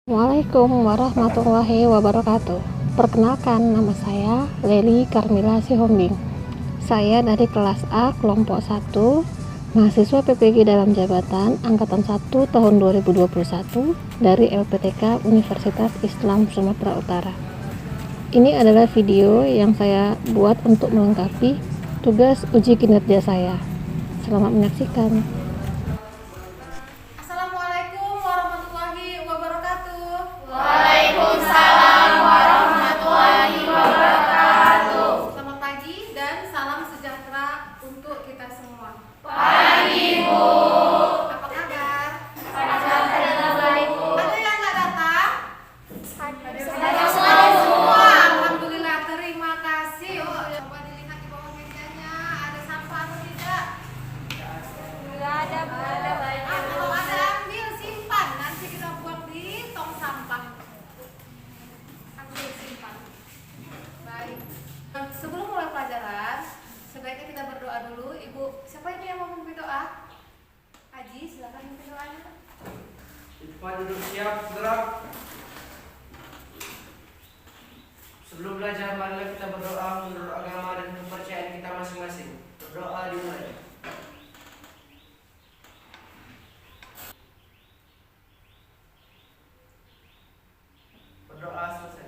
Assalamualaikum warahmatullahi wabarakatuh. Perkenalkan, nama saya Leli Karmila Sihombing. Saya dari kelas A kelompok 1, mahasiswa PPG dalam jabatan angkatan 1 tahun 2021 dari LPTK Universitas Islam Sumatera Utara. Ini adalah video yang saya buat untuk melengkapi tugas uji kinerja saya. Selamat menyaksikan. Assalamualaikum warahmatullahi wabarakatuh. Waalaikumsalam warahmatullahi wabarakatuh. Selamat pagi dan salam sejahtera untuk kita semua. Pagi, Bu. Apa kabar? Alhamdulillah baik, Bu. Ada yang nggak datang? Ada semua. Alhamdulillah, terima kasih. Oh, coba dilihat di bawah mejanya, ada sampah atau tidak? Enggak ada, Bu. Kalau ada ambil, simpan. Nanti kita buang di tong sampah. Ambil, simpan. Baik. Sebelum mulai pelajaran, sebaiknya kita berdoa dulu. Ibu, siapa ini yang mau memimpin doa? Haji, silakan memimpin doanya. Cepat duduk siap, gerak. Sebelum belajar, marilah kita berdoa menurut agama dan kepercayaan kita masing-masing. Berdoa dimulai. Berdoa selesai.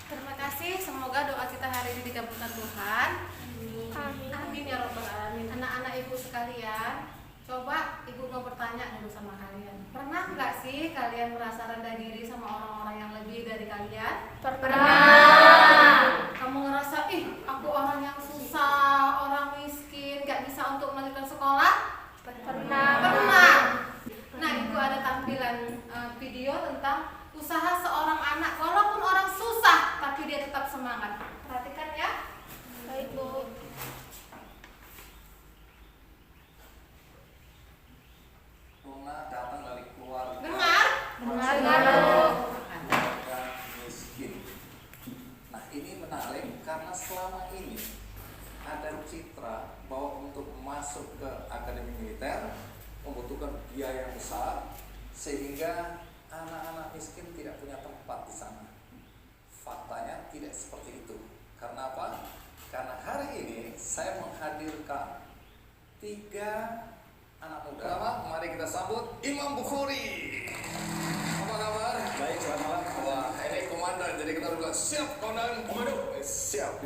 Terima kasih. Semoga doa kita hari ini dikabulkan Tuhan. Amin ya robbal alamin. Anak-anak ibu sekalian, coba ibu mau bertanya dulu sama kalian. Pernah nggak sih kalian merasa rendah diri sama orang-orang yang lebih dari kalian? Pernah. Kamu ngerasa, ih aku orang yang susah, orang miskin, nggak bisa untuk melanjutkan sekolah? Pernah. Pernah. Nah, itu ada tampilan video tentang usaha seorang anak walaupun orang susah tapi dia tetap semangat. Perhatikan ya. Baik, Bu. Bunga datang dari keluarga Dengar? Dengar, Bu. keluarga miskin. Nah, ini menarik karena selama ini ada citra bahwa untuk masuk ke akademi militer membutuhkan biaya yang besar sehingga anak-anak miskin tidak punya tempat di sana. Faktanya tidak seperti itu. Karena apa? Karena hari ini saya menghadirkan 3 anak muda. Pertama, mari kita sambut Imam Bukhari. Apa kabar? Baik, selamat malam. Wah, ini komandan, jadi kita udah siap, komandan. Komando. Siap.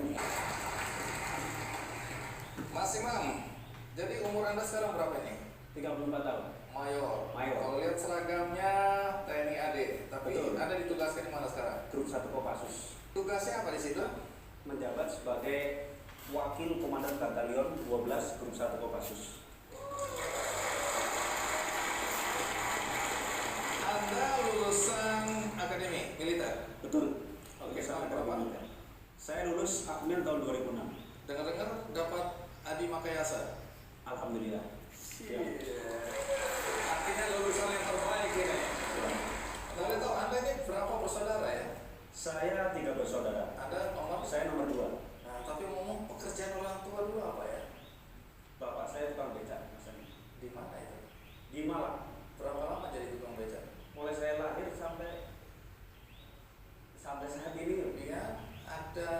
Mas Imam, jadi umur Anda sekarang berapa ini? 34 tahun. Mayor. Mayor. Kalau lihat seragamnya TNI AD, tapi Betul. Anda ditugaskan di mana sekarang? Grup 1 Kopassus. Tugasnya apa di situ? Menjabat sebagai Wakil Komandan Batalion 12 Grup 1 Kopassus. Anda lulusan akademi militer. Betul. Oke, Saya tahun berapa? Saya lulus Akmil tahun 2006. Dengar-dengar dapat Adi Makayasa. Alhamdulillah. Artinya lulusan yang terbaik ini. Boleh tahu Anda ini berapa bersaudara ya? Saya 3 bersaudara. Anda nomor. Saya nomor 2. Nah, tapi ngomong pekerjaan orang tua dulu apa ya? Bapak saya tukang beca, Mas Andi. Di mana itu? Di Malang. Berapa lama jadi tukang beca? Mulai saya lahir sampai saat ini. Dia ada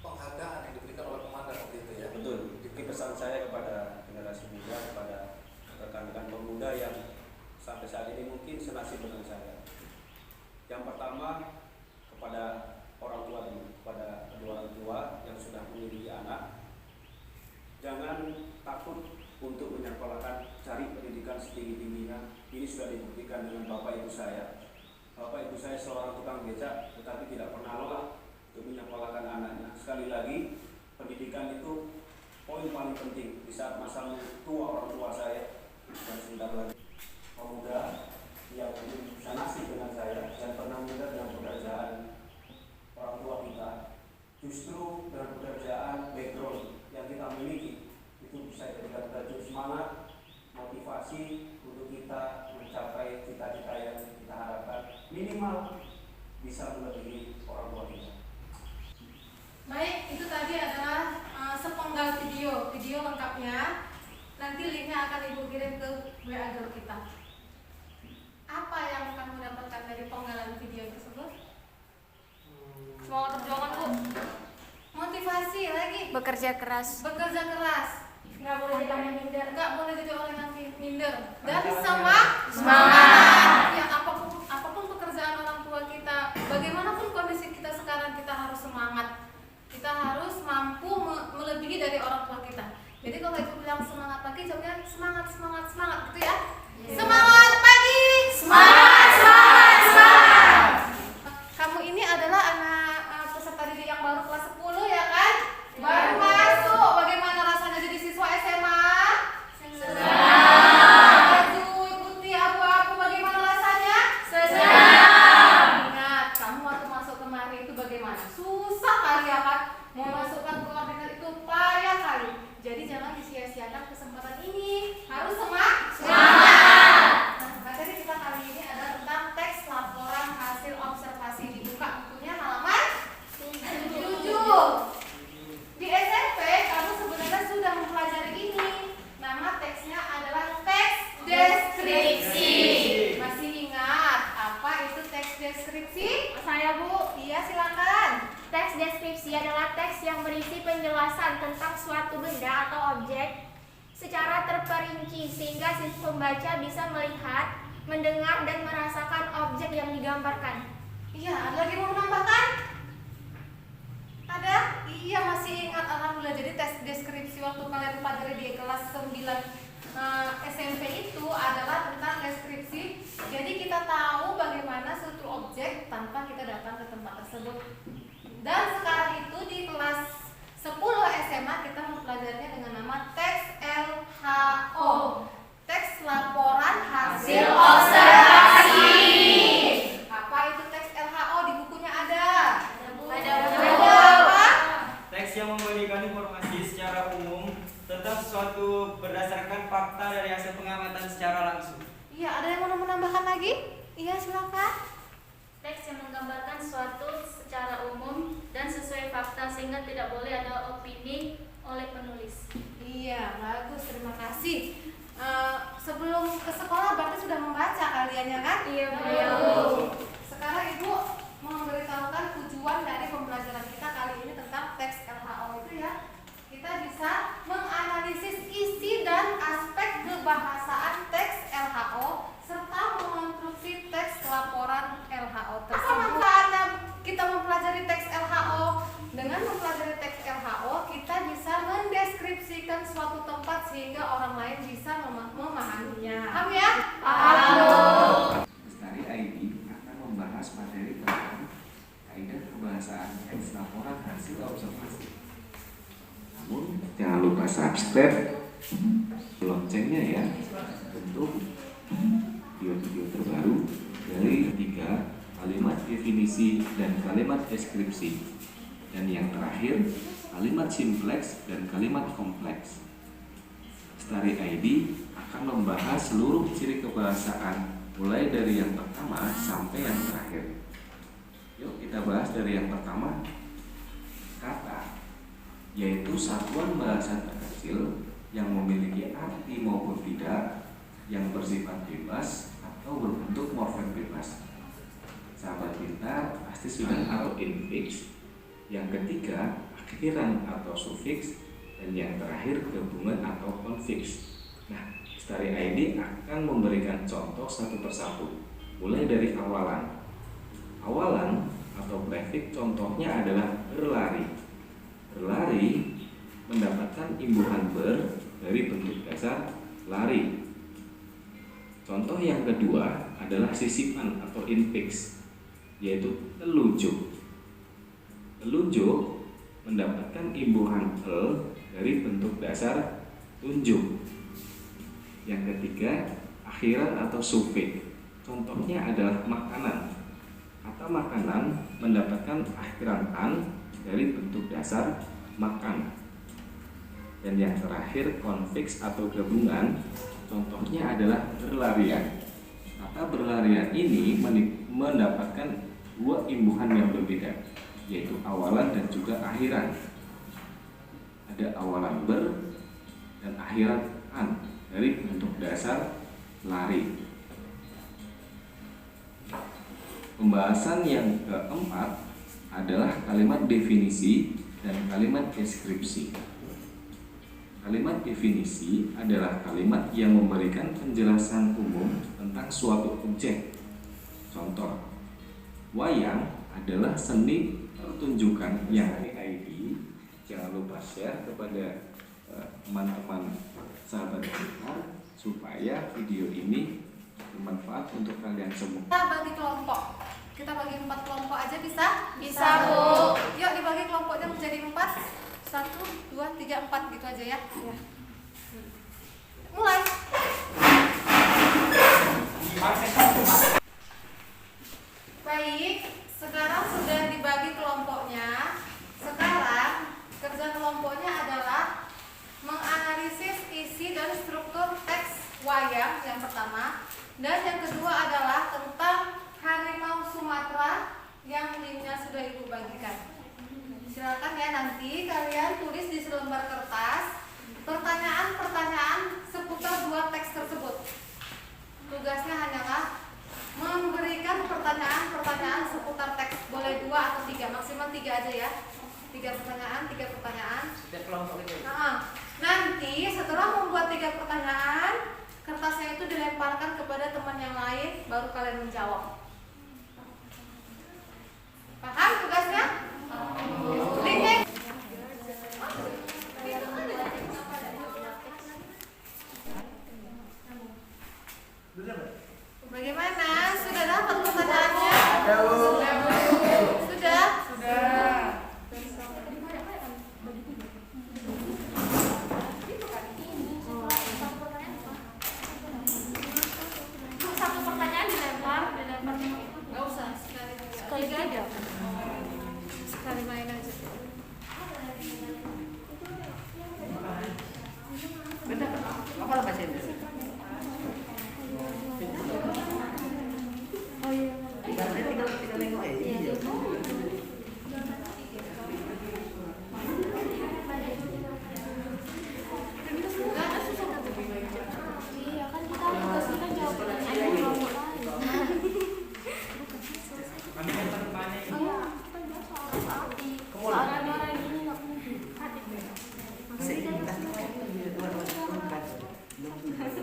penghargaan yang diberikan oleh komandan waktu itu ya. Betul. Ini pesan saya kepada generasi muda, kepada rekan-rekan pemuda yang sampai saat ini mungkin senasib dengan saya. Yang pertama, kepada orang tua dulu, kepada kedua orang tua yang sudah memiliki anak, jangan takut untuk menyekolahkan, cari pendidikan setinggi-tingginya. Ini sudah dibuktikan dengan bapak ibu saya. Bapak ibu saya seorang tukang becak, tetapi tidak pernah lelah untuk menyekolahkan anaknya. Sekali lagi, pendidikan itu poin paling penting di saat masa tua orang tua saya. Dan sebentar lagi pemuda yang senasib dengan saya dan pernah melihat dengan pekerjaan orang tua kita, justru dengan pekerjaan background yang kita miliki itu bisa jadikan baju semangat, motivasi untuk kita mencapai cita-cita yang kita harapkan, minimal bisa melebihi orang tua kita. Baik, itu tadi adalah sepenggal video lengkapnya. Nanti linknya akan ibu kirim ke WA grup kita. Apa Bekerja keras. Bekerja keras. Nggak boleh jadi orang minder. Nggak boleh jadi orang yang minder. Dan Semangat. Ya, apapun pekerjaan orang tua kita, bagaimanapun kondisi kita sekarang, kita harus semangat. Kita harus mampu melebihi dari orang tua kita. Jadi kalau ibu bilang semangat pagi, jawabnya semangat, semangat, semangat, gitu ya. Semangat pagi. Semangat, semangat, semangat. Kamu ini adalah anak peserta didik yang baru kelas 10 ya kan? Baru masuk. Bagaimana rasanya jadi siswa SMA? Senang. Baju putih abu-abu, bagaimana rasanya? Senang. Ingat, kamu waktu masuk kemari itu bagaimana? Susah kali ya kan? Mau masukkan koordinat itu payah kali. Jadi jangan disia-siakan kesempatan ini. Harus semangat. Nah, materi kita kali ini adalah tentang teks laporan hasil observasi. Dibuka bukunya halaman 7. Di SMP kamu sebenarnya sudah mempelajari ini. Nama teksnya adalah teks deskripsi. Masih ingat apa itu teks deskripsi? Saya Bu. Iya, silakan. Teks deskripsi adalah teks yang berisi penjelasan tentang suatu benda atau objek secara terperinci sehingga si pembaca bisa melihat, mendengar, dan merasakan objek yang digambarkan. Iya, ada lagi mau menambahkan? Ada? Iya, masih ingat. Alhamdulillah. Jadi tes deskripsi waktu kalian pelajari di kelas 9 SMP itu adalah tentang deskripsi. Jadi kita tahu bagaimana suatu objek tanpa kita datang ke tempat tersebut. Dan sekarang itu di kelas 10 SMA kita mempelajarinya dengan nama teks LHO. Teks laporan hasil observasi. Apa itu teks LHO? Di bukunya ada. Ada apa? Teks yang memberikan informasi secara umum tentang sesuatu berdasarkan fakta dari hasil pengamatan secara langsung. Iya, ada yang mau menambahkan lagi? Iya, silakan. Teks yang menggambarkan suatu secara umum dan sesuai fakta sehingga tidak boleh ada opini oleh penulis. Iya, bagus, terima kasih. Sebelum ke sekolah berarti sudah membaca kalian ya kan? Iya, Bu. Sekarang Ibu memberitahukan tujuan dari pembelajaran kita kali ini tentang teks LHO itu ya. Kita bisa menganalisis isi dan aspek kebahasaan teks LHO serta mengonstruksi teks laporan LHO tersebut. Apa manfaatnya kita mempelajari teks LHO? Dengan mempelajari teks LHO, kita bisa mendeskripsikan suatu tempat sehingga orang lain bisa memahaminya. Paham ya? Paham. Lestari ID akan membahas materi tentang kaidah kebahasaan teks laporan hasil observasi. Namun jangan lupa subscribe loncengnya ya untuk video-video terbaru dari 3 kalimat definisi dan kalimat deskripsi, dan yang terakhir kalimat simpleks dan kalimat kompleks. Lestari ID akan membahas seluruh ciri kebahasaan mulai dari yang pertama sampai yang terakhir. Yuk kita bahas dari yang pertama, kata, yaitu satuan bahasa terkecil yang memiliki arti maupun tidak, yang bersifat bebas atau berbentuk morfem bebas. Sahabat pintar pasti sudah tahu infix. Yang ketiga, akhiran atau sufiks, dan yang terakhir gabungan atau konfiks. Nah, Lestari ID akan memberikan contoh satu persatu, mulai dari awalan. Awalan atau prefix contohnya adalah berlari. Berlari mendapatkan imbuhan ber dari bentuk dasar lari. Contoh yang kedua adalah sisipan atau infix, yaitu telunjuk. Telunjuk mendapatkan imbuhan el dari bentuk dasar tunjuk. Yang ketiga, akhiran atau sufiks. Contohnya adalah makanan. Kata makanan mendapatkan akhiran an dari bentuk dasar makan. Dan yang terakhir, konfiks atau gabungan. Contohnya adalah berlarian. Kata berlarian ini mendapatkan dua imbuhan yang berbeda, yaitu awalan dan juga akhiran. Ada awalan ber dan akhiran an dari bentuk dasar lari. Pembahasan yang keempat adalah kalimat definisi dan kalimat deskripsi. Kalimat definisi adalah kalimat yang memberikan penjelasan umum tentang suatu objek. Contoh, wayang adalah seni pertunjukan yang ID. Jangan lupa share kepada teman-teman sahabat kita supaya video ini bermanfaat untuk kalian semua. Kita bagi kelompok. Kita bagi 4 kelompok aja bisa? Bisa, Bu. Yuk dibagi kelompoknya menjadi 4. 1, 2, 3, 4 gitu aja ya. Mulai. Baik, sekarang sudah dibagi kelompoknya. Sekarang kerja kelompoknya adalah menganalisis isi dan struktur teks wayang yang pertama, dan yang kedua adalah tentang harimau Sumatera yang linknya sudah Ibu bagikan. Silakan ya, nanti kalian tulis di selembar kertas pertanyaan-pertanyaan seputar 2 teks tersebut. Tugasnya hanyalah memberikan pertanyaan-pertanyaan seputar teks. Boleh 2 atau 3, maksimal 3 aja ya. 3 pertanyaan. Setiap kelompok itu. Nanti setelah membuat 3 pertanyaan, kertasnya itu dilemparkan kepada teman yang lain, baru kalian menjawab. Paham tugasnya? Linknya. Bagaimana? Sudah dapat pertanyaannya? Sudah? Satu pertanyaan dilempar. Gak usah, sekali aja. Sekali main aja. Benar. Apa bahasa Inggris? Oh iya. Tinggal nengok aja. Iya kan kita tugasnya kan jawab pertanyaan kelompok lain. Iya, kita jawab soal soal gini nggak mungkin.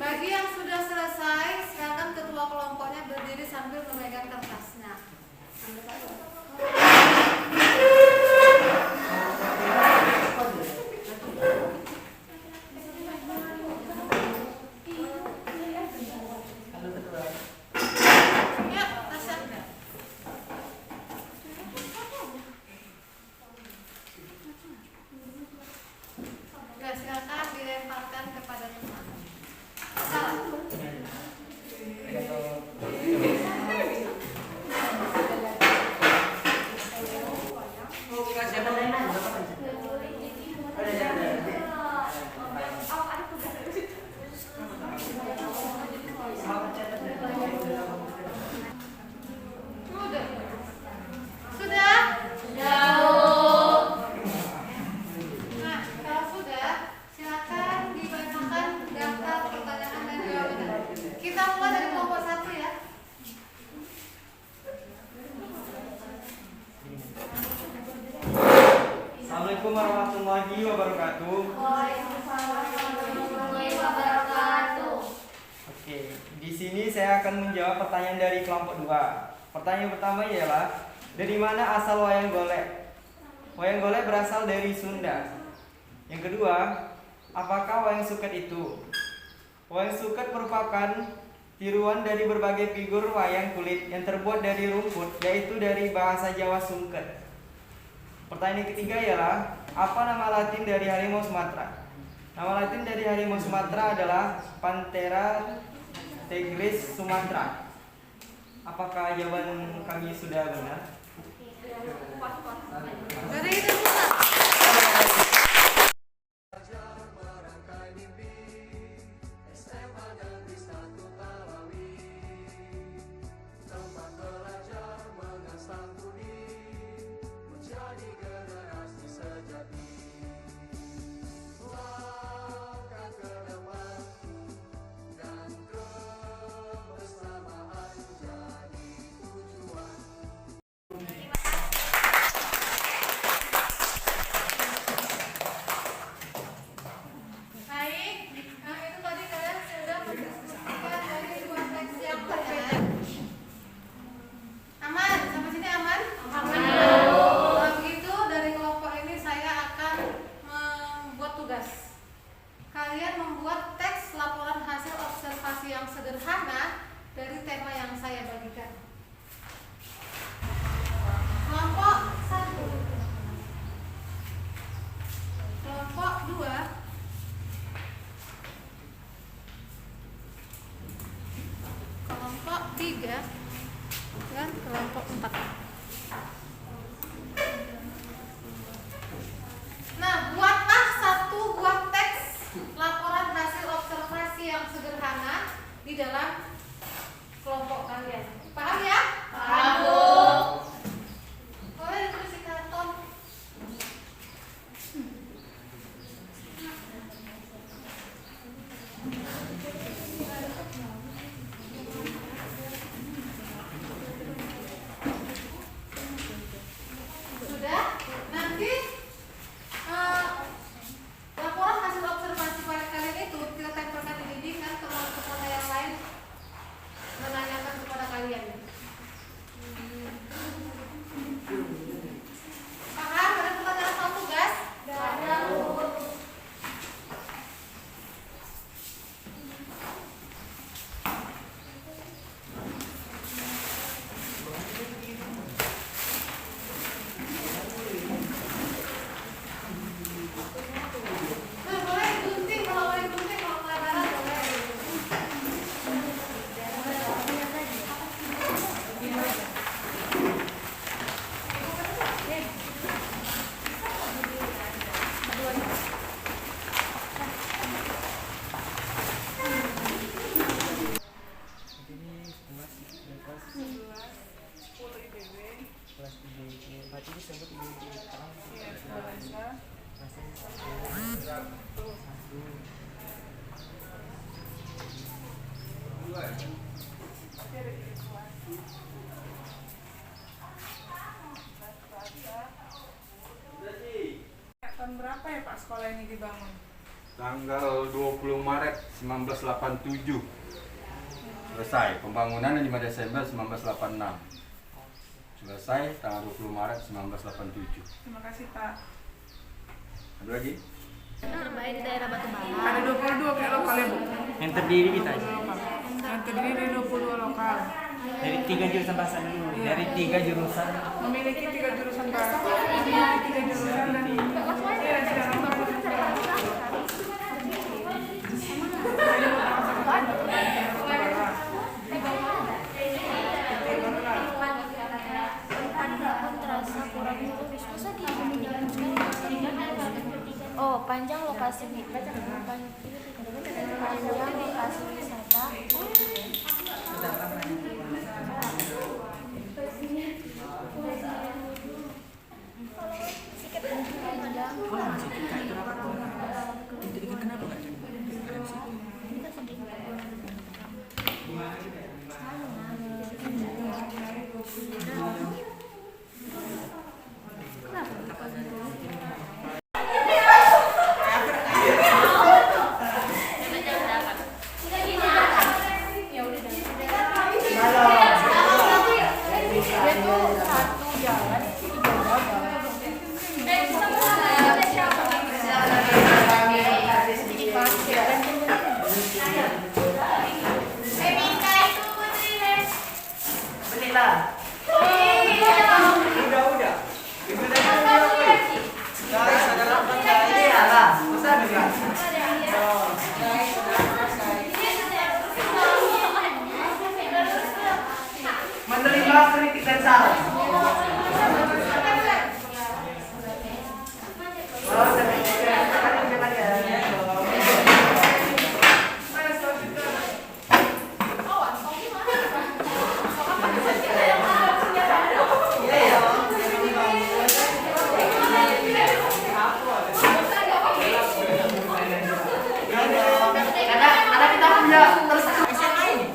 Bagi yang sudah selesai, silakan ketua kelompoknya berdiri sambil memegang kertasnya. Yuk, Tasya. Oke, silakan dilemparkan kepada teman. Salah. Sudah. Sudah? Nah, kalau sudah, silakan dibacakan daftar pertanyaan dan jawabannya. Kita mulai dari kelompok 1 ya. Assalamualaikum warahmatullahi wabarakatuh. Waalaikumsalam warahmatullahi wabarakatuh. Oke, di sini saya akan menjawab pertanyaan dari kelompok 2. Pertanyaan pertama ialah, dari mana asal wayang golek? Wayang golek berasal dari Sunda. Yang kedua, apakah wayang suket itu? Wayang suket merupakan tiruan dari berbagai figur wayang kulit yang terbuat dari rumput, yaitu dari bahasa Jawa sungket. Pertanyaan ketiga ialah, apa nama Latin dari harimau Sumatera? Nama Latin dari harimau Sumatera adalah Panthera tigris Sumatra. Apakah jawaban kami sudah benar? Dari itu Sunan. Nah, buatlah satu buah teks laporan hasil observasi yang sederhana di dalam kelompok kalian. Paham ya? Paham, Bu. Boleh ditulis di karton. Sudah? Nanti laporan hasil observasi pada kalian itu kita tempelkan di dinding kan, teman-teman yang lain menanyakan kepada kalian. Paham? Ada pertanyaan soal tugas? Ada, Bu. Nah, boleh gunting kalau boleh gunting, kalau pelebaran boleh. Tahun berapa ya Pak sekolah ini dibangun? Tanggal 20 Maret 1987 selesai pembangunan 5 Desember 1986 selesai tanggal 20 Maret 1987. Terima kasih Pak. Ada lagi? Terbaik di daerah Batubara. Ada 22 kayak lokal ya Bu? Yang terdiri kita Yang terdiri dari 22 lokal. dari 3 jurusan bahasa dulu, dari 3 jurusan. Memiliki 3 jurusan bahasa, memiliki 3 jurusan dan tidak nomor. Oh, panjang lokasi wisata. Menerima kritik dan saran. Karena kita punya terus SMA ini.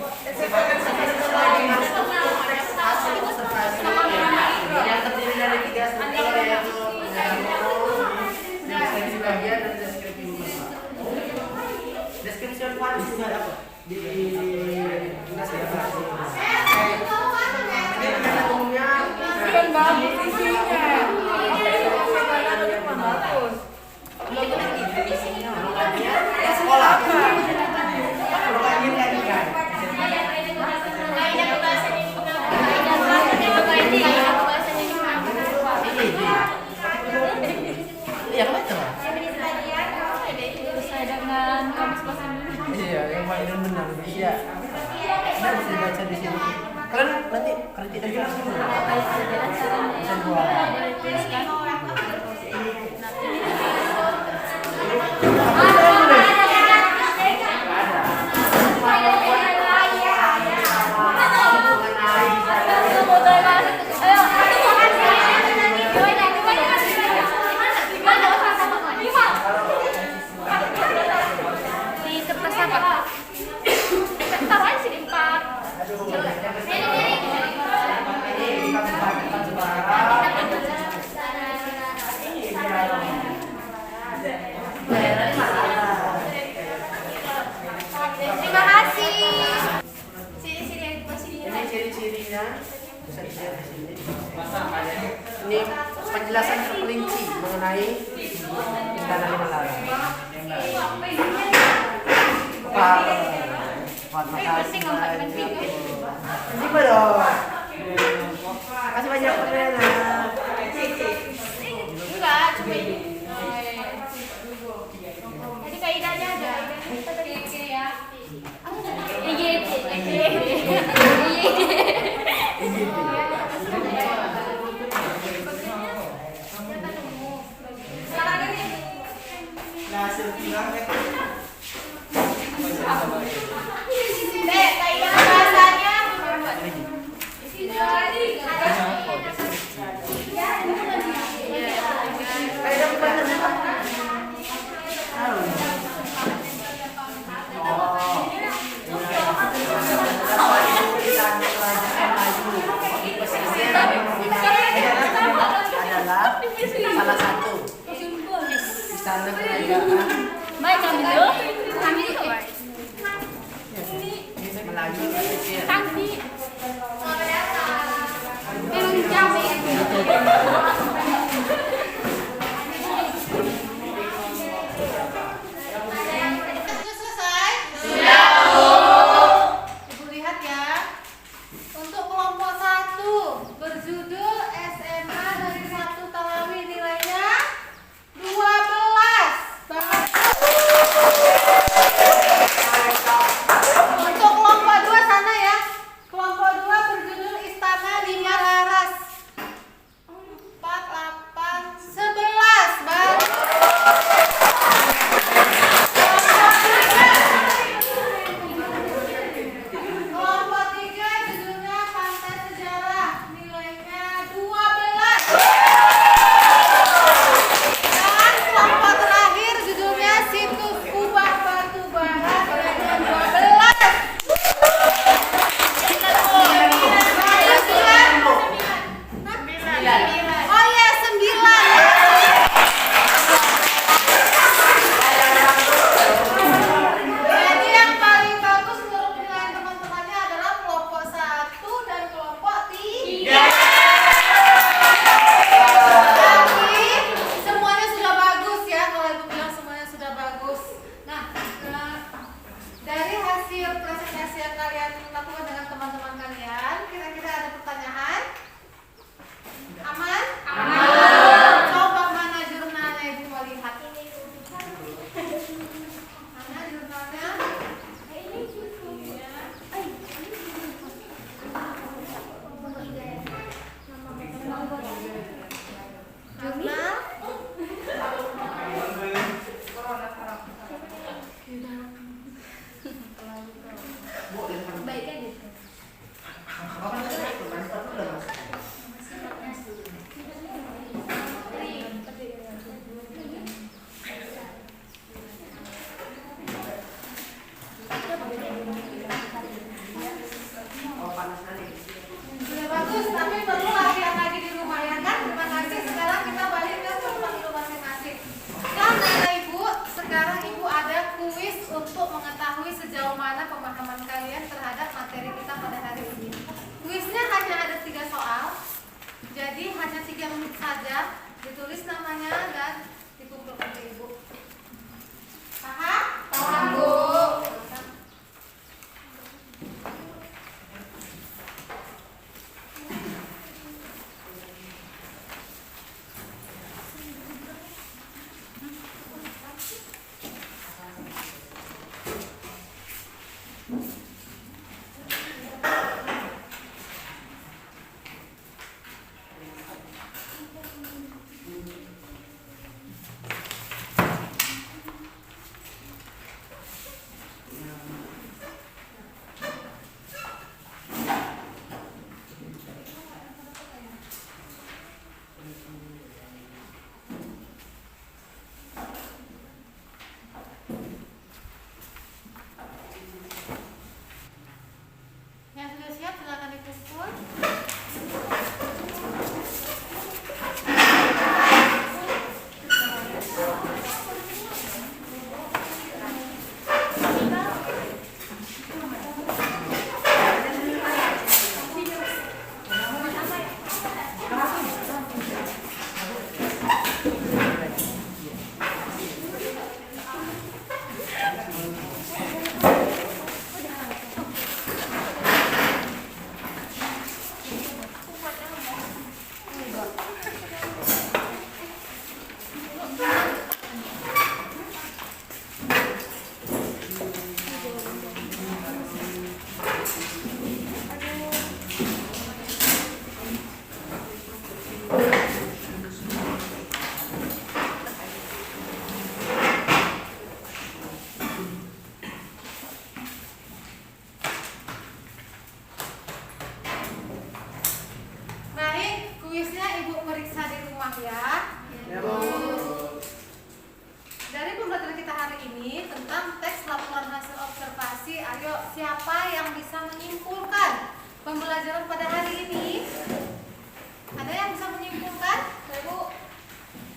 Hasil observasi Tidak jelas. Terima kasih. Sini Ini ciri-cirinya bisa dilihat di sini. Ini penjelasan terperinci mengenai Istana Lima Laras. Warna kasih dong. Kasih banyak Rena. enggak, cuma ini. Jadi kaidahnya ada. Ya. Kaidah bahasanya adalah salah satu istana kerajaan Baik, kami dulu. Kami dulu. Melayu pesisir. Kami. Sudah selesai? Ibu lihat ya. Untuk kelompok 1 berjudul SMA dari 1 Talawi nilainya 12. Untuk kelompok 2 sana ya. Kelompok 2 berjudul Istana Lima Laras 4, 8, 11. Bagus. Kelompok 3 judulnya Pantai Sejarah, nilainya 12. Dan kelompok terakhir judulnya Situs Kubah Batu Bara, nilainya 12. Bagus kan? Oh ya, 9. Jadi yang paling bagus menurut penilaian teman-temannya adalah kelompok 1 dan kelompok 3. Tapi semuanya sudah bagus ya, kalau ibu bilang semuanya sudah bagus. Nah, dari hasil presentasi yang kalian lakukan dengan teman-teman kalian, kira-kira ada pertanyaan? Aman? Aman. Coba mana jurnalnya ibu mau lihat? Mana jurnalnya? Jurnal? Sudah bagus, tapi perlu latihan lagi di rumah ya kan? Terima kasih. Sekarang kita balik ke tempat tidur masing-masing. Dan kata ibu, sekarang ibu ada kuis untuk mengetahui sejauh mana pemahaman kalian terhadap materi kita pada hari ini. Kuisnya hanya ada 3 soal, jadi hanya 3 menit saja. Ditulis namanya dan dikumpulkan ke ibu. Paham? Paham, Bu. paham ya? Ya, Bu. Dari pembelajaran kita hari ini tentang teks laporan hasil observasi, ayo siapa yang bisa menyimpulkan pembelajaran pada hari ini? Ada yang bisa menyimpulkan? Bu,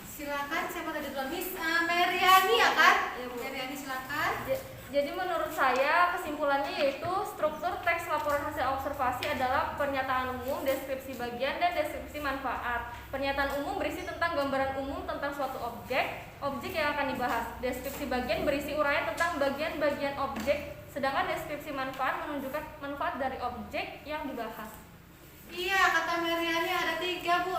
silakan. Siapa tadi duluan? Miss Meriani ya kan? Meriani silakan. Jadi menurut saya kesimpulannya yaitu struktur teks laporan hasil observasi adalah pernyataan umum, deskripsi bagian, dan deskripsi manfaat. Pernyataan umum berisi tentang gambaran umum tentang suatu objek yang akan dibahas. Deskripsi bagian berisi uraian tentang bagian-bagian objek, sedangkan deskripsi manfaat menunjukkan manfaat dari objek yang dibahas. Iya, kata Meriani ada 3 Bu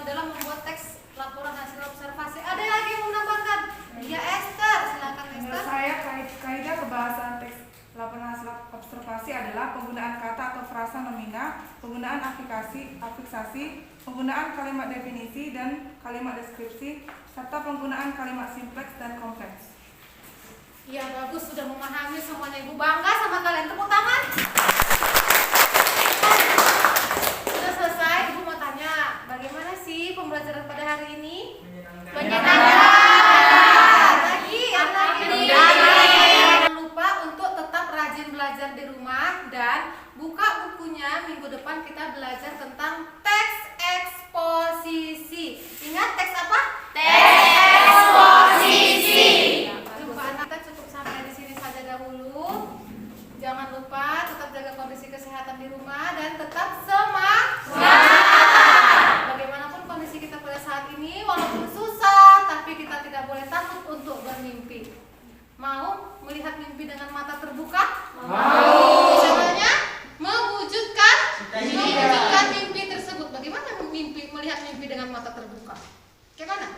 dalam membuat teks laporan hasil observasi. Ada lagi yang menambahkan? Iya, Esther, silakan Esther. Menurut saya kaidah kebahasan teks laporan hasil observasi adalah penggunaan kata atau frasa nomina, penggunaan afiksasi, penggunaan kalimat definisi dan kalimat deskripsi, serta penggunaan kalimat simpleks dan kompleks. Iya, bagus, sudah memahami semuanya. Ibu bangga sama kalian. Tepuk tangan. Sudah selesai. Ibu mau tanya, bagaimana sih pembelajaran pada hari ini? Menyenangkan. Jangan lupa untuk tetap rajin belajar di rumah dan buka bukunya. Minggu depan kita belajar tentang teks eksposisi. Ingat teks apa? Teks eksposisi. Kita cukup sampai di sini saja dahulu. Jangan lupa tetap jaga kondisi kesehatan di rumah dan tetap semangat. Bagaimanapun kondisi kita pada saat ini, walaupun susah, tapi kita tidak boleh takut untuk bermimpi. Mau melihat mimpi dengan mata terbuka? Mau. Caranya mewujudkan mimpi tersebut. Bagaimana melihat mimpi dengan mata terbuka? Bagaimana?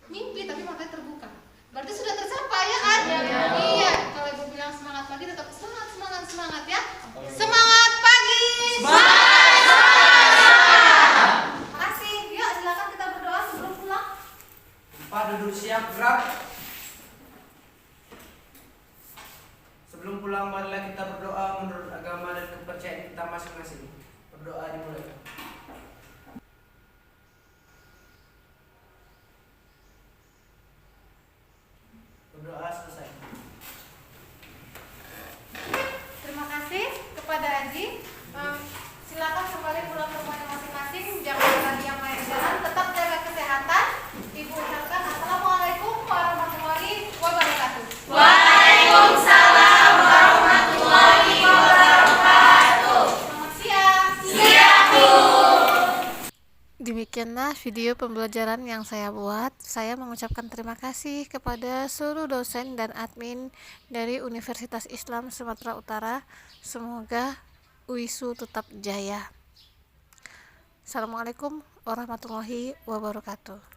Mimpi tapi matanya terbuka. Berarti sudah tercapai ya kan? Iya. Kalau ibu bilang semangat pagi, tetap semangat ya. Semangat pagi. Makasih. Yuk silakan kita berdoa sebelum pulang. Pak, duduk siap, gerak. Sebelum pulang, marilah kita berdoa menurut agama dan kepercayaan kita masing-masing. Berdoa dimulai. Berdoa selesai. Terima kasih kepada Aji. Silakan kembali pulang ke rumahnya masing-masing. Jangan lagi yang main jalan. Tetap jaga kesehatan. Ibu ucapkan assalamualaikum warahmatullahi wabarakatuh. Waalaikumsalam warahmatullahi wabarakatuh. Selamat siang. Siap, Bu. Demikianlah video pembelajaran yang saya buat. Saya mengucapkan terima kasih kepada seluruh dosen dan admin dari Universitas Islam Sumatera Utara. Semoga UISU tetap jaya. Assalamualaikum warahmatullahi wabarakatuh.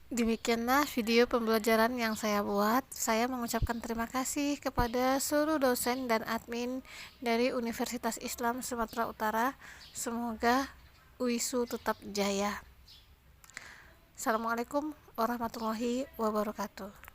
Demikianlah video pembelajaran yang saya buat. Saya mengucapkan terima kasih kepada seluruh dosen dan admin dari Universitas Islam Sumatera Utara. Semoga UISU tetap jaya. Assalamualaikum warahmatullahi wabarakatuh.